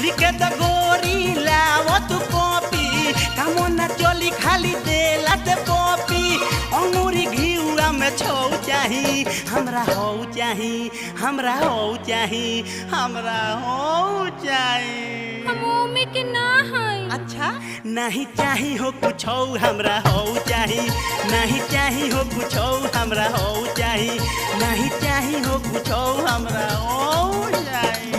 लिखे तो गोरी लावो तू कॉपी कामो ना चली खाली देला ते कॉपी अंगूरी घिउआ में छौ चाही हमरा हो चाही हमरा हो चाही हमरा हो चाही मम्मी के ना है। अच्छा नहीं चाही हो कुछ हमरा हो चाही नहीं चाही हो कुछ हमरा हो चाही नहीं चाही हो कुछ हमरा हो चाही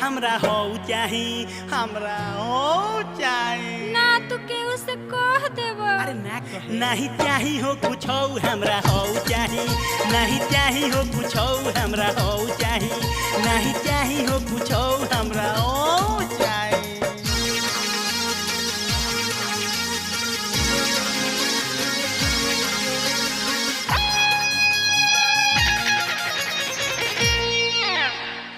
हमरा हो चाही हमरा हो चाही ना तू के उसे कह देब। अरे ना कह नहीं चाही हो कुछ हमरा हो चाही नहीं चाही हो कुछ हमरा हो चाही नहीं चाही हो कुछ हमरा